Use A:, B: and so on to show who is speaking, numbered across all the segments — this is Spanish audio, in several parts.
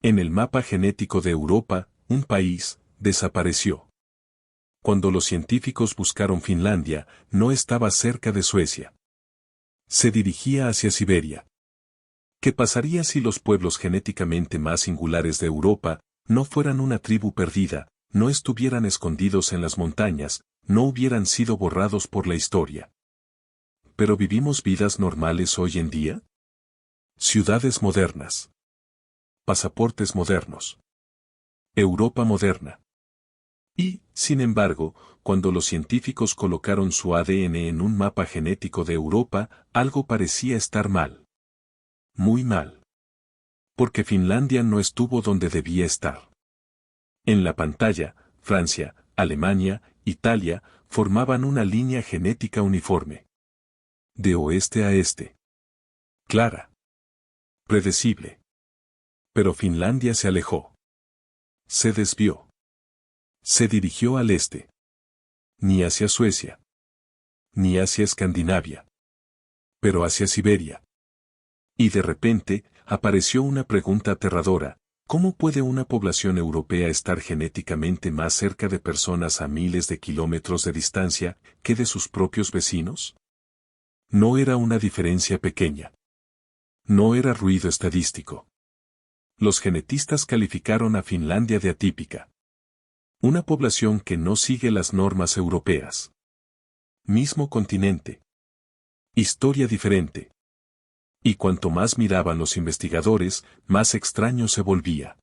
A: En el mapa genético de Europa, un país desapareció. Cuando los científicos buscaron Finlandia, no estaba cerca de Suecia. Se dirigía hacia Siberia. ¿Qué pasaría si los pueblos genéticamente más singulares de Europa no fueran una tribu perdida, no estuvieran escondidos en las montañas, no hubieran sido borrados por la historia? ¿Pero vivimos vidas normales hoy en día? Ciudades modernas. Pasaportes modernos. Europa moderna. Y, sin embargo, cuando los científicos colocaron su ADN en un mapa genético de Europa, algo parecía estar mal. Muy mal. Porque Finlandia no estuvo donde debía estar. En la pantalla, Francia, Alemania, Italia, formaban una línea genética uniforme. De oeste a este. Clara. Predecible. Pero Finlandia se alejó. Se desvió. Se dirigió al este. Ni hacia Suecia. Ni hacia Escandinavia. Pero hacia Siberia. Y de repente, apareció una pregunta aterradora. ¿Cómo puede una población europea estar genéticamente más cerca de personas a miles de kilómetros de distancia que de sus propios vecinos? No era una diferencia pequeña. No era ruido estadístico. Los genetistas calificaron a Finlandia de atípica. Una población que no sigue las normas europeas. Mismo continente. Historia diferente. Y cuanto más miraban los investigadores, más extraño se volvía.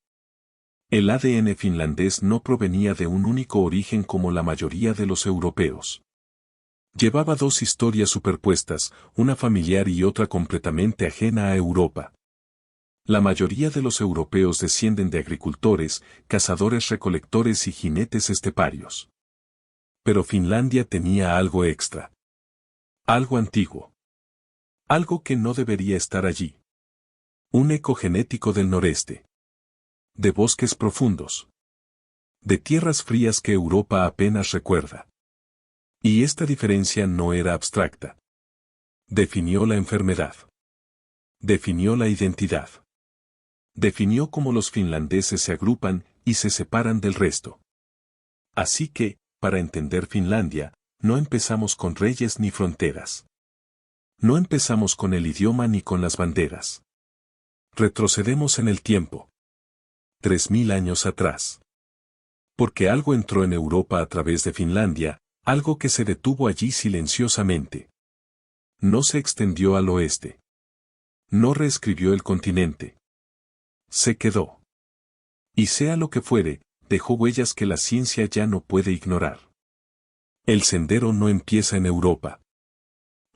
A: El ADN finlandés no provenía de un único origen como la mayoría de los europeos. Llevaba dos historias superpuestas, una familiar y otra completamente ajena a Europa. La mayoría de los europeos descienden de agricultores, cazadores-recolectores y jinetes esteparios. Pero Finlandia tenía algo extra. Algo antiguo. Algo que no debería estar allí. Un eco genético del noreste. De bosques profundos. De tierras frías que Europa apenas recuerda. Y esta diferencia no era abstracta. Definió la enfermedad. Definió la identidad. Definió cómo los finlandeses se agrupan y se separan del resto. Así que, para entender Finlandia, no empezamos con reyes ni fronteras. No empezamos con el idioma ni con las banderas. Retrocedemos en el tiempo. 3000 años atrás. Porque algo entró en Europa a través de Finlandia, algo que se detuvo allí silenciosamente. No se extendió al oeste. No reescribió el continente. Se quedó. Y sea lo que fuere, dejó huellas que la ciencia ya no puede ignorar. El sendero no empieza en Europa.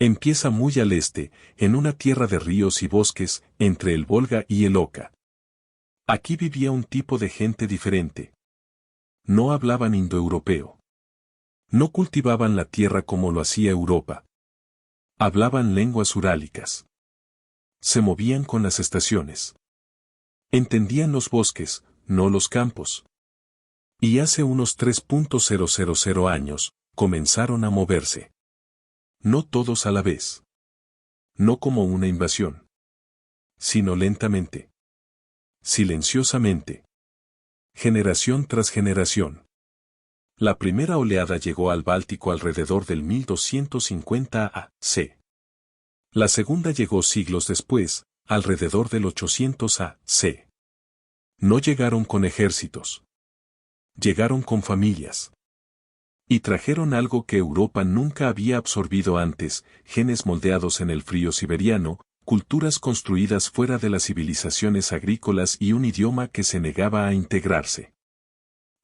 A: Empieza muy al este, en una tierra de ríos y bosques, entre el Volga y el Oka. Aquí vivía un tipo de gente diferente. No hablaban indoeuropeo. No cultivaban la tierra como lo hacía Europa. Hablaban lenguas urálicas. Se movían con las estaciones. Entendían los bosques, no los campos. Y hace unos 3.000 años, comenzaron a moverse. No todos a la vez. No como una invasión. Sino lentamente. Silenciosamente. Generación tras generación. La primera oleada llegó al Báltico alrededor del 1250 a.C. La segunda llegó siglos después, alrededor del 800 a.C. No llegaron con ejércitos. Llegaron con familias. Y trajeron algo que Europa nunca había absorbido antes, genes moldeados en el frío siberiano, culturas construidas fuera de las civilizaciones agrícolas y un idioma que se negaba a integrarse.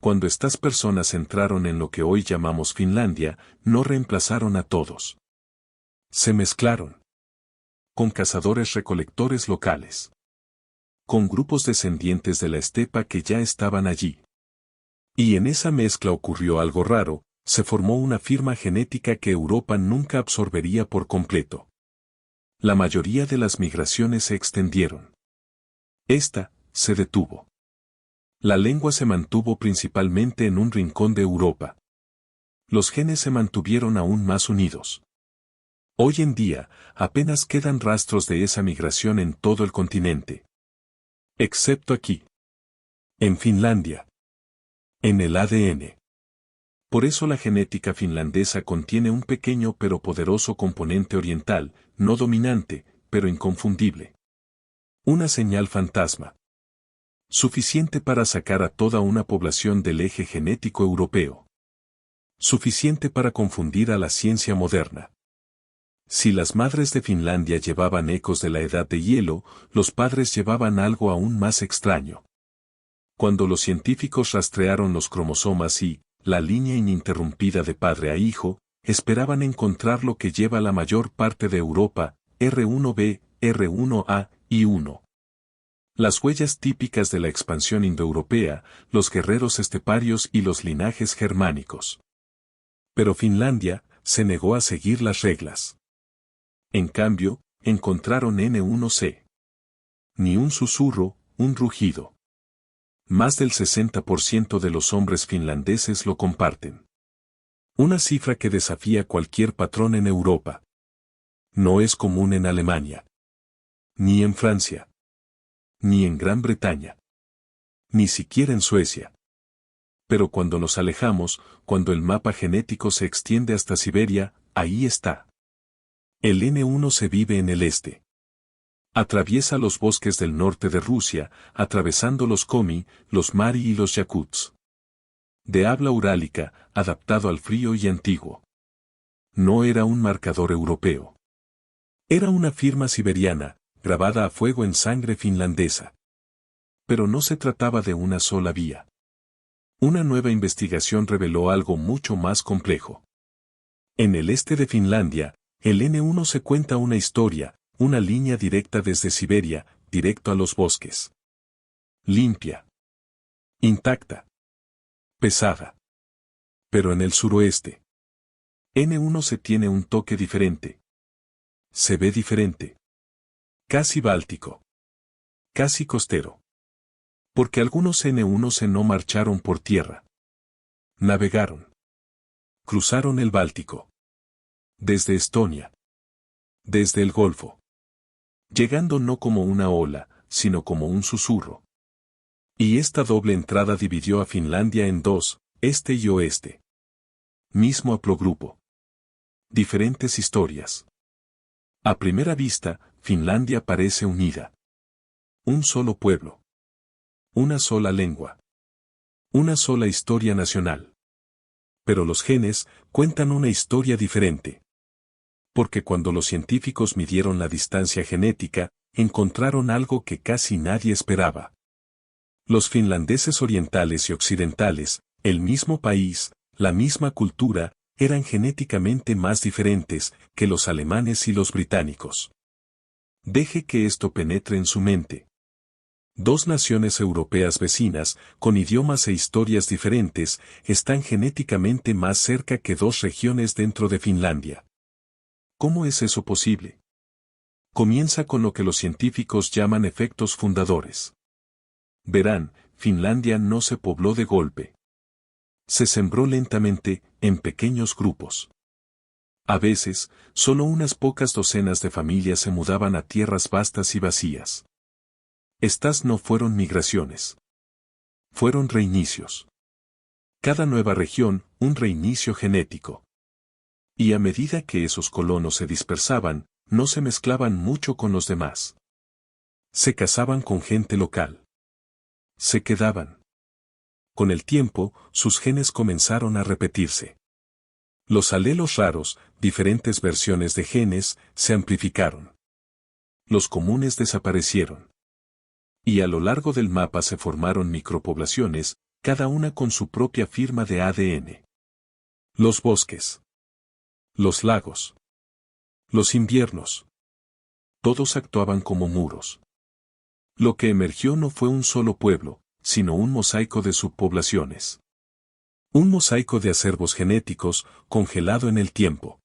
A: Cuando estas personas entraron en lo que hoy llamamos Finlandia, no reemplazaron a todos. Se mezclaron. Con cazadores-recolectores locales. Con grupos descendientes de la estepa que ya estaban allí. Y en esa mezcla ocurrió algo raro, se formó una firma genética que Europa nunca absorbería por completo. La mayoría de las migraciones se extendieron. Esta, se detuvo. La lengua se mantuvo principalmente en un rincón de Europa. Los genes se mantuvieron aún más unidos. Hoy en día, apenas quedan rastros de esa migración en todo el continente. Excepto aquí. En Finlandia. En el ADN. Por eso la genética finlandesa contiene un pequeño pero poderoso componente oriental, no dominante, pero inconfundible. Una señal fantasma. Suficiente para sacar a toda una población del eje genético europeo. Suficiente para confundir a la ciencia moderna. Si las madres de Finlandia llevaban ecos de la edad de hielo, los padres llevaban algo aún más extraño. Cuando los científicos rastrearon los cromosomas y, la línea ininterrumpida de padre a hijo, esperaban encontrar lo que lleva la mayor parte de Europa, R1b, R1a y 1. Las huellas típicas de la expansión indoeuropea, los guerreros esteparios y los linajes germánicos. Pero Finlandia se negó a seguir las reglas. En cambio, encontraron N1C. Ni un susurro, un rugido. Más del 60% de los hombres finlandeses lo comparten. Una cifra que desafía cualquier patrón en Europa. No es común en Alemania. Ni en Francia. Ni en Gran Bretaña. Ni siquiera en Suecia. Pero cuando nos alejamos, cuando el mapa genético se extiende hasta Siberia, ahí está. El N1 se vive en el este. Atraviesa los bosques del norte de Rusia, atravesando los Komi, los Mari y los Yakuts. De habla urálica, adaptado al frío y antiguo. No era un marcador europeo. Era una firma siberiana, grabada a fuego en sangre finlandesa. Pero no se trataba de una sola vía. Una nueva investigación reveló algo mucho más complejo. En el este de Finlandia, el N1 se cuenta una historia, una línea directa desde Siberia, directo a los bosques. Limpia. Intacta. Pesada. Pero en el suroeste. N1 se tiene un toque diferente. Se ve diferente. Casi báltico. Casi costero. Porque algunos N1 no marcharon por tierra. Navegaron. Cruzaron el Báltico. Desde Estonia. Desde el Golfo. Llegando no como una ola, sino como un susurro. Y esta doble entrada dividió a Finlandia en dos, este y oeste. Mismo haplogrupo. Diferentes historias. A primera vista, Finlandia parece unida. Un solo pueblo. Una sola lengua. Una sola historia nacional. Pero los genes cuentan una historia diferente. Porque cuando los científicos midieron la distancia genética, encontraron algo que casi nadie esperaba. Los finlandeses orientales y occidentales, el mismo país, la misma cultura, eran genéticamente más diferentes que los alemanes y los británicos. Deje que esto penetre en su mente. Dos naciones europeas vecinas, con idiomas e historias diferentes, están genéticamente más cerca que dos regiones dentro de Finlandia. ¿Cómo es eso posible? Comienza con lo que los científicos llaman efectos fundadores. Verán, Finlandia no se pobló de golpe. Se sembró lentamente, en pequeños grupos. A veces, solo unas pocas docenas de familias se mudaban a tierras vastas y vacías. Estas no fueron migraciones. Fueron reinicios. Cada nueva región, un reinicio genético. Y a medida que esos colonos se dispersaban, no se mezclaban mucho con los demás. Se casaban con gente local. Se quedaban. Con el tiempo, sus genes comenzaron a repetirse. Los alelos raros, diferentes versiones de genes, se amplificaron. Los comunes desaparecieron. Y a lo largo del mapa se formaron micropoblaciones, cada una con su propia firma de ADN. Los bosques. Los lagos. Los inviernos. Todos actuaban como muros. Lo que emergió no fue un solo pueblo, sino un mosaico de subpoblaciones. Un mosaico de acervos genéticos, congelado en el tiempo.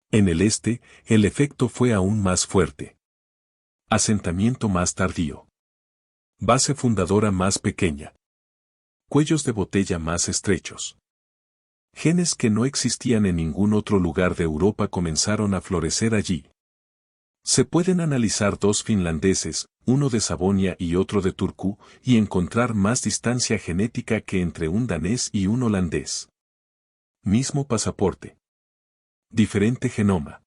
A: En el este, el efecto fue aún más fuerte. Asentamiento más tardío. Base fundadora más pequeña. Cuellos de botella más estrechos. Genes que no existían en ningún otro lugar de Europa comenzaron a florecer allí. Se pueden analizar dos finlandeses, uno de Sabonia y otro de Turku, y encontrar más distancia genética que entre un danés y un holandés. Mismo pasaporte. Diferente genoma.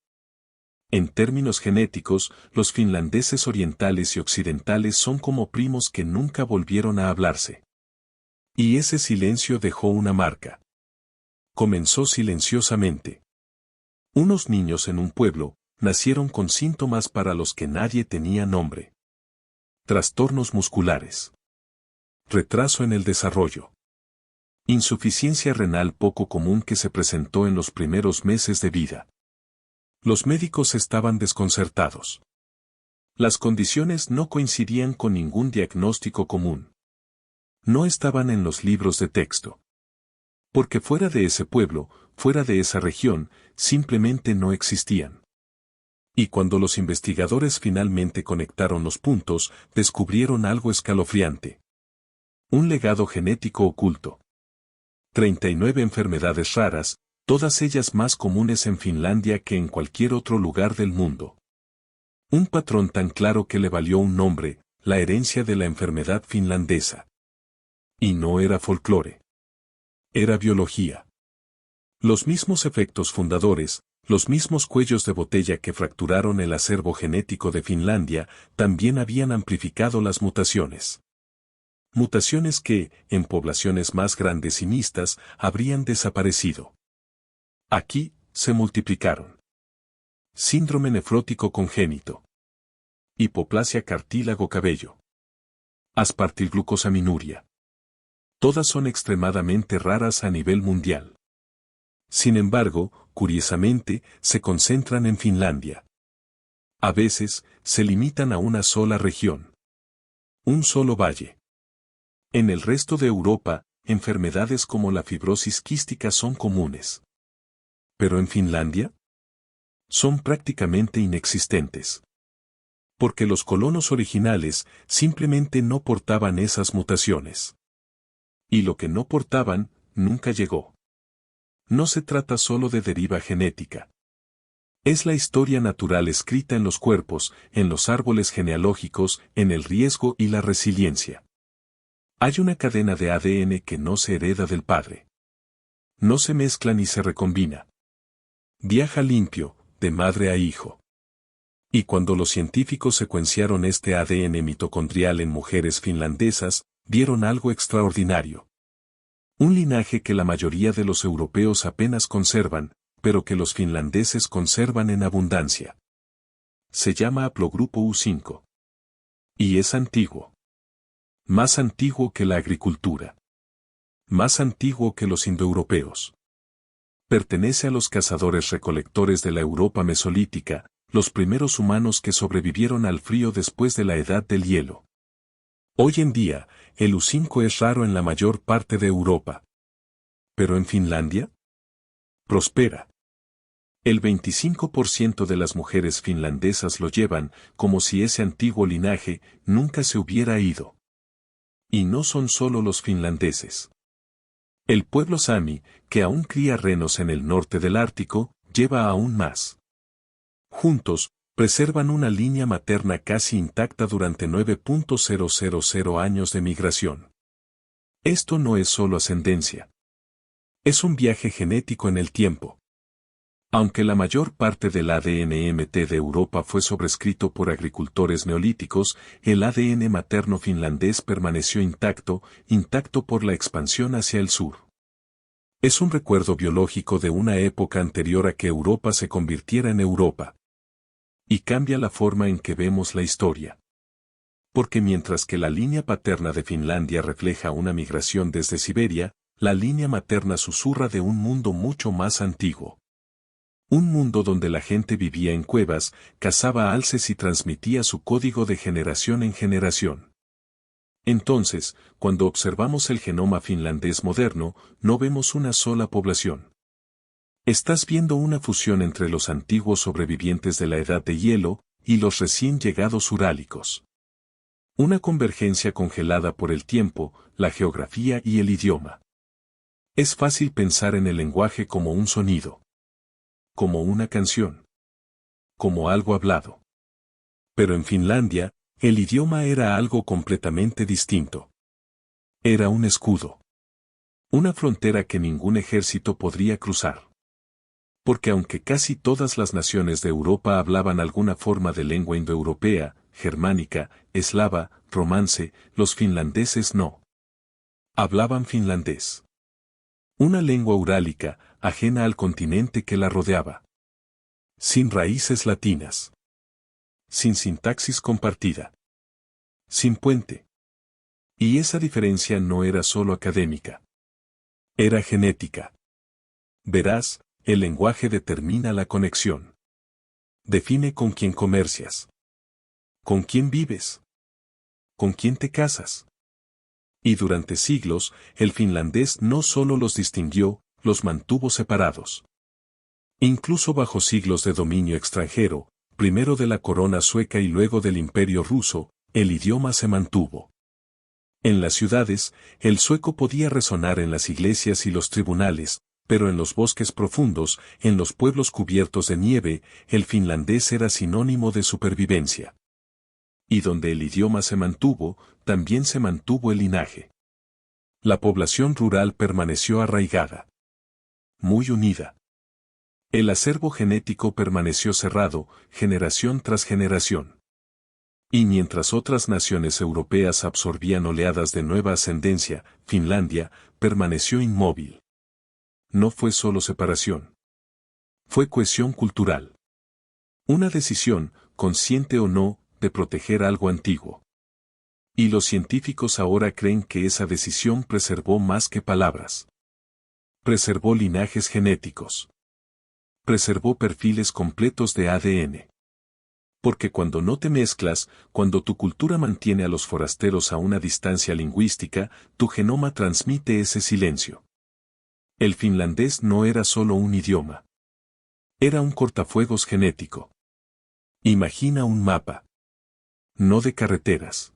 A: En términos genéticos, los finlandeses orientales y occidentales son como primos que nunca volvieron a hablarse. Y ese silencio dejó una marca. Comenzó silenciosamente. Unos niños en un pueblo nacieron con síntomas para los que nadie tenía nombre. Trastornos musculares. Retraso en el desarrollo. Insuficiencia renal poco común que se presentó en los primeros meses de vida. Los médicos estaban desconcertados. Las condiciones no coincidían con ningún diagnóstico común. No estaban en los libros de texto. Porque fuera de ese pueblo, fuera de esa región, simplemente no existían. Y cuando los investigadores finalmente conectaron los puntos, descubrieron algo escalofriante. Un legado genético oculto. 39 enfermedades raras, todas ellas más comunes en Finlandia que en cualquier otro lugar del mundo. Un patrón tan claro que le valió un nombre, la herencia de la enfermedad finlandesa. Y no era folclore. Era biología. Los mismos efectos fundadores, los mismos cuellos de botella que fracturaron el acervo genético de Finlandia, también habían amplificado las mutaciones. Mutaciones que, en poblaciones más grandes y mixtas, habrían desaparecido. Aquí, se multiplicaron. Síndrome nefrótico congénito. Hipoplasia cartílago cabello. Aspartilglucosaminuria. Todas son extremadamente raras a nivel mundial. Sin embargo, curiosamente, se concentran en Finlandia. A veces, se limitan a una sola región. Un solo valle. En el resto de Europa, enfermedades como la fibrosis quística son comunes. Pero en Finlandia, son prácticamente inexistentes. Porque los colonos originales simplemente no portaban esas mutaciones. Y lo que no portaban, nunca llegó. No se trata solo de deriva genética. Es la historia natural escrita en los cuerpos, en los árboles genealógicos, en el riesgo y la resiliencia. Hay una cadena de ADN que no se hereda del padre. No se mezcla ni se recombina. Viaja limpio, de madre a hijo. Y cuando los científicos secuenciaron este ADN mitocondrial en mujeres finlandesas, vieron algo extraordinario. Un linaje que la mayoría de los europeos apenas conservan, pero que los finlandeses conservan en abundancia. Se llama haplogrupo U5. Y es antiguo. Más antiguo que la agricultura. Más antiguo que los indoeuropeos. Pertenece a los cazadores-recolectores de la Europa mesolítica, los primeros humanos que sobrevivieron al frío después de la edad del hielo. Hoy en día, el U5 es raro en la mayor parte de Europa. ¿Pero en Finlandia? Prospera. El 25% de las mujeres finlandesas lo llevan, como si ese antiguo linaje nunca se hubiera ido. Y no son solo los finlandeses. El pueblo sami, que aún cría renos en el norte del Ártico, lleva aún más. Juntos, preservan una línea materna casi intacta durante 9.000 años de migración. Esto no es solo ascendencia. Es un viaje genético en el tiempo. Aunque la mayor parte del ADN MT de Europa fue sobrescrito por agricultores neolíticos, el ADN materno finlandés permaneció intacto por la expansión hacia el sur. Es un recuerdo biológico de una época anterior a que Europa se convirtiera en Europa. Y cambia la forma en que vemos la historia. Porque mientras que la línea paterna de Finlandia refleja una migración desde Siberia, la línea materna susurra de un mundo mucho más antiguo. Un mundo donde la gente vivía en cuevas, cazaba alces y transmitía su código de generación en generación. Entonces, cuando observamos el genoma finlandés moderno, no vemos una sola población. Estás viendo una fusión entre los antiguos sobrevivientes de la edad de hielo y los recién llegados urálicos. Una convergencia congelada por el tiempo, la geografía y el idioma. Es fácil pensar en el lenguaje como un sonido. Como una canción. Como algo hablado. Pero en Finlandia, el idioma era algo completamente distinto. Era un escudo. Una frontera que ningún ejército podría cruzar. Porque aunque casi todas las naciones de Europa hablaban alguna forma de lengua indoeuropea, germánica, eslava, romance, los finlandeses no. Hablaban finlandés. Una lengua urálica, ajena al continente que la rodeaba. Sin raíces latinas. Sin sintaxis compartida. Sin puente. Y esa diferencia no era solo académica. Era genética. Verás, el lenguaje determina la conexión. Define con quién comercias. Con quién vives. Con quién te casas. Y durante siglos, el finlandés no solo los distinguió, los mantuvo separados. Incluso bajo siglos de dominio extranjero, primero de la corona sueca y luego del imperio ruso, el idioma se mantuvo. En las ciudades, el sueco podía resonar en las iglesias y los tribunales, pero en los bosques profundos, en los pueblos cubiertos de nieve, el finlandés era sinónimo de supervivencia. Y donde el idioma se mantuvo, también se mantuvo el linaje. La población rural permaneció arraigada. Muy unida. El acervo genético permaneció cerrado, generación tras generación. Y mientras otras naciones europeas absorbían oleadas de nueva ascendencia, Finlandia permaneció inmóvil. No fue solo separación. Fue cohesión cultural. Una decisión, consciente o no, de proteger algo antiguo. Y los científicos ahora creen que esa decisión preservó más que palabras. Preservó linajes genéticos. Preservó perfiles completos de ADN. Porque cuando no te mezclas, cuando tu cultura mantiene a los forasteros a una distancia lingüística, tu genoma transmite ese silencio. El finlandés no era solo un idioma. Era un cortafuegos genético. Imagina un mapa. No de carreteras.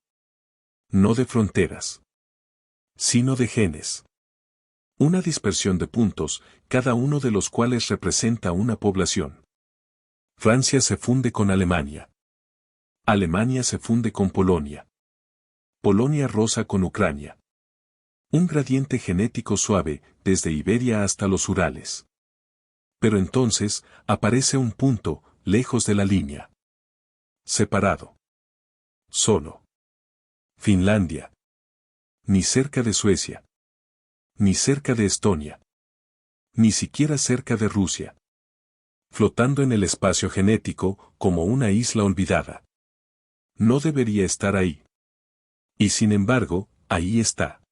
A: No de fronteras. Sino de genes. Una dispersión de puntos, cada uno de los cuales representa una población. Francia se funde con Alemania. Alemania se funde con Polonia. Polonia roza con Ucrania. Un gradiente genético suave, desde Iberia hasta los Urales. Pero entonces, aparece un punto, lejos de la línea. Separado. Solo. Finlandia. Ni cerca de Suecia. Ni cerca de Estonia. Ni siquiera cerca de Rusia. Flotando en el espacio genético, como una isla olvidada. No debería estar ahí. Y sin embargo, ahí está.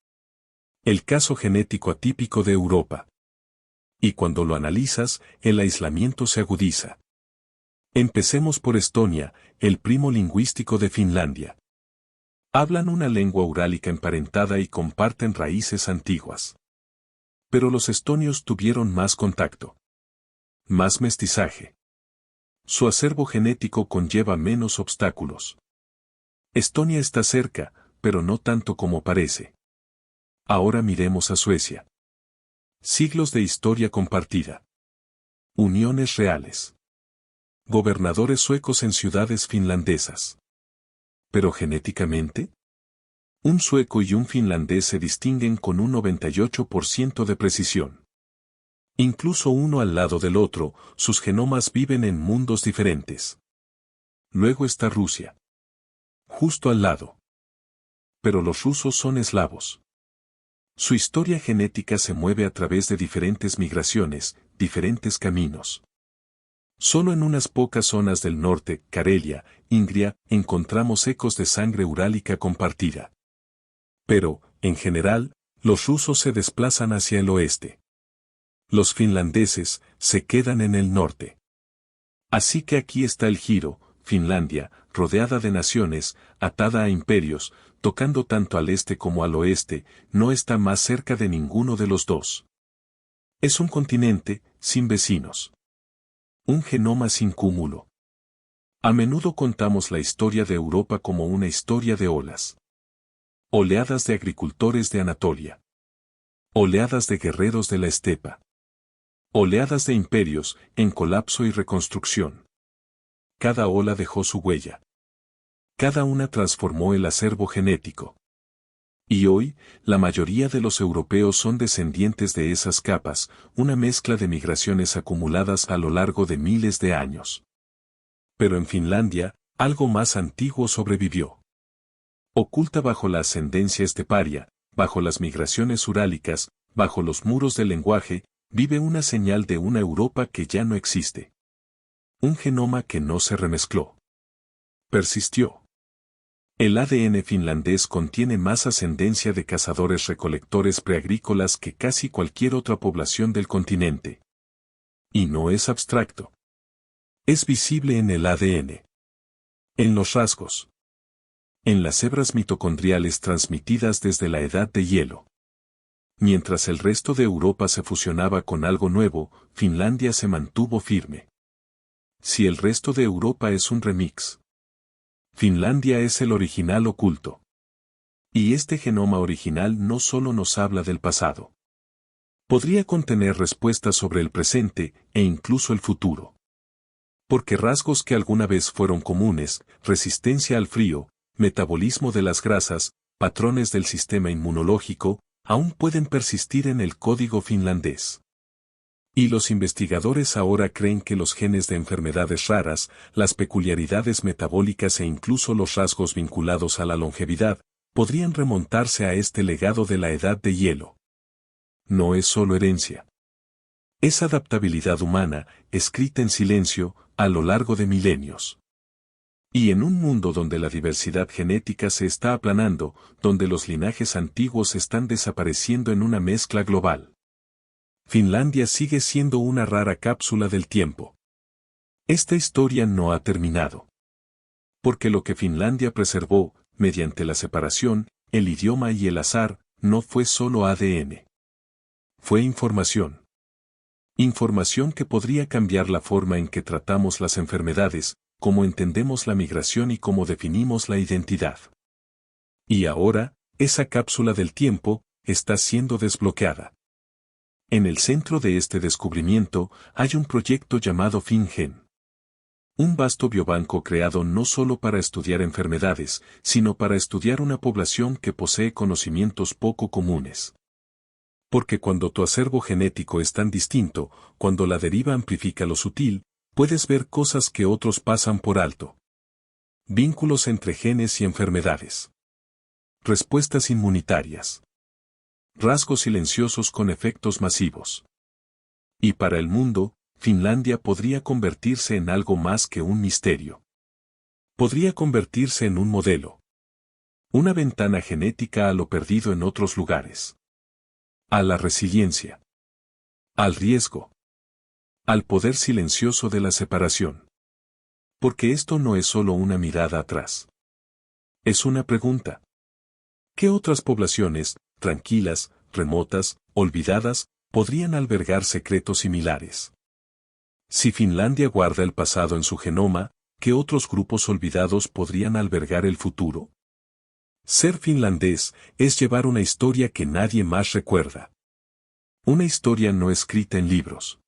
A: El caso genético atípico de Europa. Y cuando lo analizas, el aislamiento se agudiza. Empecemos por Estonia, el primo lingüístico de Finlandia. Hablan una lengua urálica emparentada y comparten raíces antiguas. Pero los estonios tuvieron más contacto. Más mestizaje. Su acervo genético conlleva menos obstáculos. Estonia está cerca, pero no tanto como parece. Ahora miremos a Suecia. Siglos de historia compartida. Uniones reales. Gobernadores suecos en ciudades finlandesas. ¿Pero genéticamente? Un sueco y un finlandés se distinguen con un 98% de precisión. Incluso uno al lado del otro, sus genomas viven en mundos diferentes. Luego está Rusia. Justo al lado. Pero los rusos son eslavos. Su historia genética se mueve a través de diferentes migraciones, diferentes caminos. Solo en unas pocas zonas del norte, Karelia, Ingria, encontramos ecos de sangre urálica compartida. Pero, en general, los rusos se desplazan hacia el oeste. Los finlandeses se quedan en el norte. Así que aquí está el giro, Finlandia, rodeada de naciones, atada a imperios, tocando tanto al este como al oeste, no está más cerca de ninguno de los dos. Es un continente, sin vecinos. Un genoma sin cúmulo. A menudo contamos la historia de Europa como una historia de olas. Oleadas de agricultores de Anatolia. Oleadas de guerreros de la estepa. Oleadas de imperios, en colapso y reconstrucción. Cada ola dejó su huella. cada una transformó el acervo genético. Y hoy, la mayoría de los europeos son descendientes de esas capas, una mezcla de migraciones acumuladas a lo largo de miles de años. Pero en Finlandia, algo más antiguo sobrevivió. Oculta bajo la ascendencia esteparia, bajo las migraciones urálicas, bajo los muros del lenguaje, vive una señal de una Europa que ya no existe. Un genoma que no se remezcló. Persistió. El ADN finlandés contiene más ascendencia de cazadores-recolectores preagrícolas que casi cualquier otra población del continente. Y no es abstracto. Es visible en el ADN. En los rasgos. En las hebras mitocondriales transmitidas desde la edad de hielo. Mientras el resto de Europa se fusionaba con algo nuevo, Finlandia se mantuvo firme. Si el resto de Europa es un remix, Finlandia es el original oculto. Y este genoma original no solo nos habla del pasado. Podría contener respuestas sobre el presente e incluso el futuro. Porque rasgos que alguna vez fueron comunes, resistencia al frío, metabolismo de las grasas, patrones del sistema inmunológico, aún pueden persistir en el código finlandés. Y los investigadores ahora creen que los genes de enfermedades raras, las peculiaridades metabólicas e incluso los rasgos vinculados a la longevidad, podrían remontarse a este legado de la edad de hielo. No es solo herencia. Es adaptabilidad humana, escrita en silencio, a lo largo de milenios. Y en un mundo donde la diversidad genética se está aplanando, donde los linajes antiguos están desapareciendo en una mezcla global, Finlandia sigue siendo una rara cápsula del tiempo. Esta historia no ha terminado. Porque lo que Finlandia preservó, mediante la separación, el idioma y el azar, no fue solo ADN. Fue información. Información que podría cambiar la forma en que tratamos las enfermedades, cómo entendemos la migración y cómo definimos la identidad. Y ahora, esa cápsula del tiempo, está siendo desbloqueada. En el centro de este descubrimiento, hay un proyecto llamado FinGen. Un vasto biobanco creado no solo para estudiar enfermedades, sino para estudiar una población que posee conocimientos poco comunes. Porque cuando tu acervo genético es tan distinto, cuando la deriva amplifica lo sutil, puedes ver cosas que otros pasan por alto. Vínculos entre genes y enfermedades. Respuestas inmunitarias. Rasgos silenciosos con efectos masivos. Y para el mundo, Finlandia podría convertirse en algo más que un misterio. Podría convertirse en un modelo. Una ventana genética a lo perdido en otros lugares. A la resiliencia. Al riesgo. Al poder silencioso de la separación. Porque esto no es solo una mirada atrás. Es una pregunta. ¿Qué otras poblaciones, tranquilas, remotas, olvidadas, podrían albergar secretos similares? Si Finlandia guarda el pasado en su genoma, ¿qué otros grupos olvidados podrían albergar el futuro? Ser finlandés es llevar una historia que nadie más recuerda. Una historia no escrita en libros,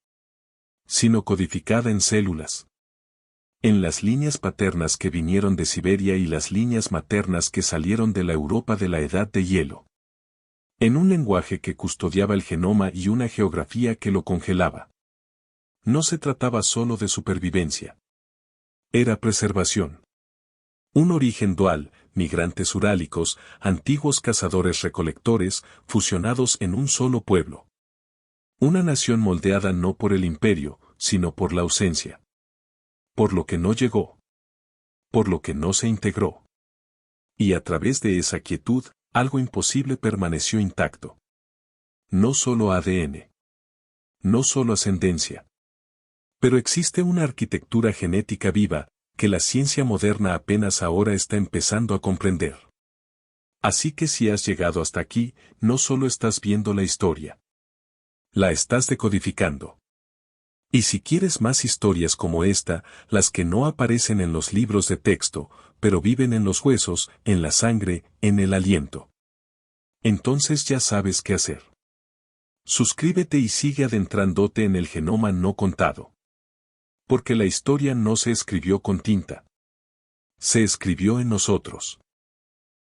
A: sino codificada en células. En las líneas paternas que vinieron de Siberia y las líneas maternas que salieron de la Europa de la Edad de Hielo. En un lenguaje que custodiaba el genoma y una geografía que lo congelaba. No se trataba solo de supervivencia. Era preservación. Un origen dual, migrantes urálicos, antiguos cazadores-recolectores, fusionados en un solo pueblo. Una nación moldeada no por el imperio, sino por la ausencia. Por lo que no llegó. Por lo que no se integró. Y a través de esa quietud, algo imposible permaneció intacto. No solo ADN. No solo ascendencia. Pero existe una arquitectura genética viva, que la ciencia moderna apenas ahora está empezando a comprender. Así que si has llegado hasta aquí, no solo estás viendo la historia. La estás decodificando. Y si quieres más historias como esta, las que no aparecen en los libros de texto, pero viven en los huesos, en la sangre, en el aliento. Entonces ya sabes qué hacer. Suscríbete y sigue adentrándote en el genoma no contado. Porque la historia no se escribió con tinta. se escribió en nosotros.